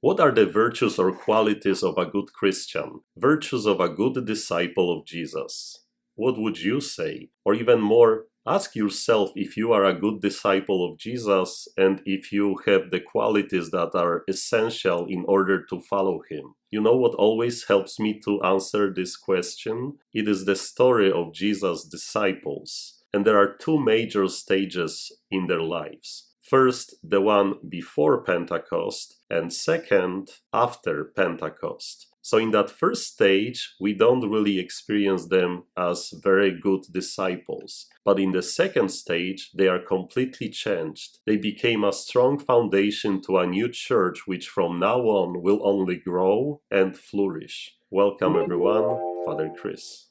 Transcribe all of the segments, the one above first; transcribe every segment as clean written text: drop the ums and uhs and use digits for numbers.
What are the virtues or qualities of a good Christian? Virtues of a good disciple of Jesus. What would you say? Or even more, ask yourself if you are a good disciple of Jesus and if you have the qualities that are essential in order to follow him. You know what always helps me to answer this question? It is the story of Jesus' disciples. And there are two major stages in their lives. First, the one before Pentecost, and second, after Pentecost. So in that first stage, we don't really experience them as very good disciples. But in the second stage, they are completely changed. They became a strong foundation to a new church, which from now on will only grow and flourish. Welcome everyone, Father Chris.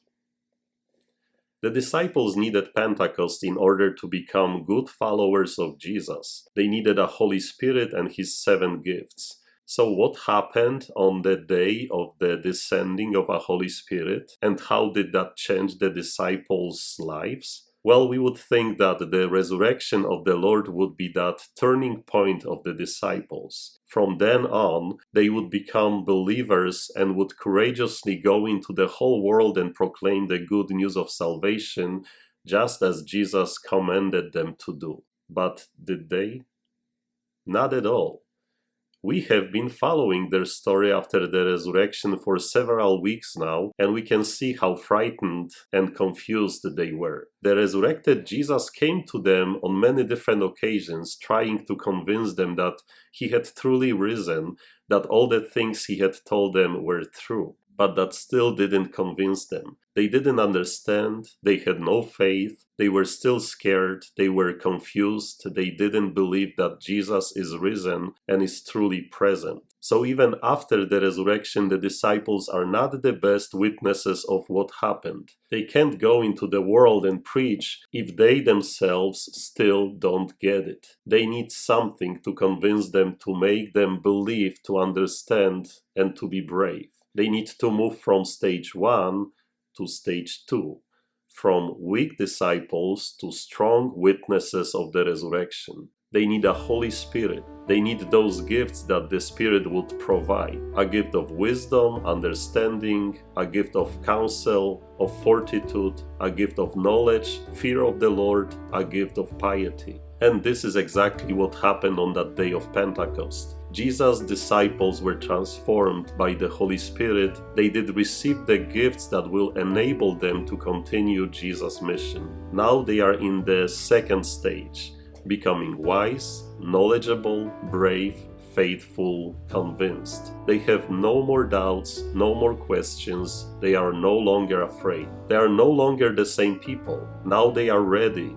The disciples needed Pentecost in order to become good followers of Jesus. They needed a Holy Spirit and his 7 gifts. So what happened on the day of the descending of a Holy Spirit, and how did that change the disciples' lives? Well, we would think that the resurrection of the Lord would be that turning point of the disciples. From then on, they would become believers and would courageously go into the whole world and proclaim the good news of salvation, just as Jesus commanded them to do. But did they? Not at all. We have been following their story after the resurrection for several weeks now, and we can see how frightened and confused they were. The resurrected Jesus came to them on many different occasions, trying to convince them that he had truly risen, that all the things he had told them were true. But that still didn't convince them. They didn't understand, they had no faith, they were still scared, they were confused, they didn't believe that Jesus is risen and is truly present. So even after the resurrection, the disciples are not the best witnesses of what happened. They can't go into the world and preach if they themselves still don't get it. They need something to convince them, to make them believe, to understand, and to be brave. They need to move from stage 1 to stage 2, from weak disciples to strong witnesses of the resurrection. They need a Holy Spirit. They need those gifts that the Spirit would provide. A gift of wisdom, understanding, a gift of counsel, of fortitude, a gift of knowledge, fear of the Lord, a gift of piety. And this is exactly what happened on that day of Pentecost. Jesus' disciples were transformed by the Holy Spirit. They did receive the gifts that will enable them to continue Jesus' mission. Now they are in the second stage, becoming wise, knowledgeable, brave, faithful, convinced. They have no more doubts, no more questions. They are no longer afraid. They are no longer the same people. Now they are ready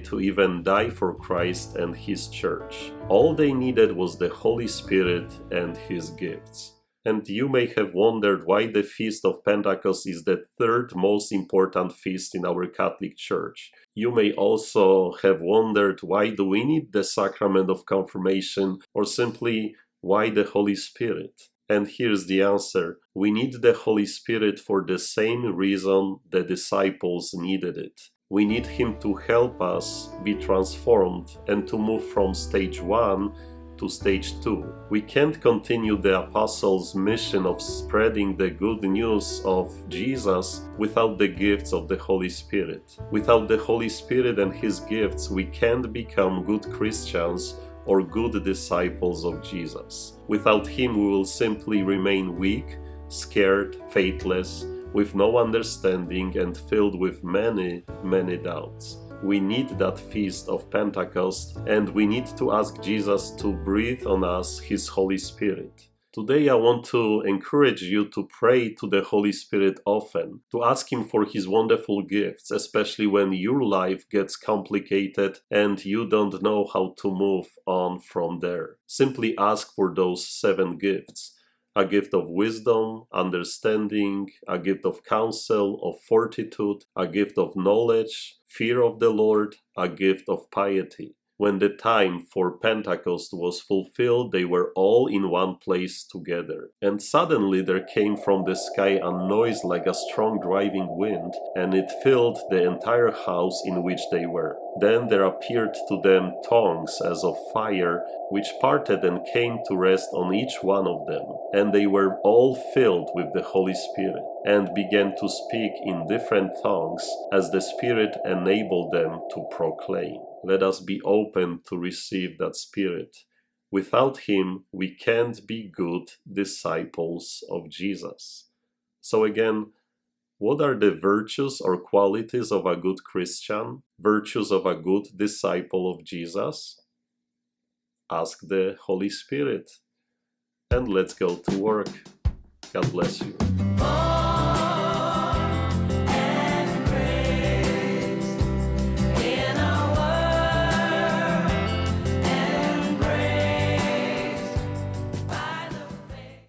to even die for Christ and his church. All they needed was the Holy Spirit and his gifts. And you may have wondered why the Feast of Pentecost is the third most important feast in our Catholic Church. You may also have wondered why do we need the sacrament of confirmation, or simply why the Holy Spirit? And here's the answer. We need the Holy Spirit for the same reason the disciples needed it. We need him to help us be transformed and to move from stage 1 to stage 2. We can't continue the apostles' mission of spreading the good news of Jesus without the gifts of the Holy Spirit. Without the Holy Spirit and his gifts, we can't become good Christians or good disciples of Jesus. Without him, we will simply remain weak, scared, faithless, with no understanding and filled with many, many doubts. We need that feast of Pentecost, and we need to ask Jesus to breathe on us his Holy Spirit. Today I want to encourage you to pray to the Holy Spirit often, to ask him for his wonderful gifts, especially when your life gets complicated and you don't know how to move on from there. Simply ask for those 7 gifts. A gift of wisdom, understanding, a gift of counsel, of fortitude, a gift of knowledge, fear of the Lord, a gift of piety. When the time for Pentecost was fulfilled, they were all in one place together. And suddenly there came from the sky a noise like a strong driving wind, and it filled the entire house in which they were. Then there appeared to them tongues as of fire, which parted and came to rest on each one of them. And they were all filled with the Holy Spirit, and began to speak in different tongues, as the Spirit enabled them to proclaim. Let us be open to receive that Spirit. Without Him, we can't be good disciples of Jesus. So again, what are the virtues or qualities of a good Christian? Virtues of a good disciple of Jesus? Ask the Holy Spirit. And let's go to work. God bless you.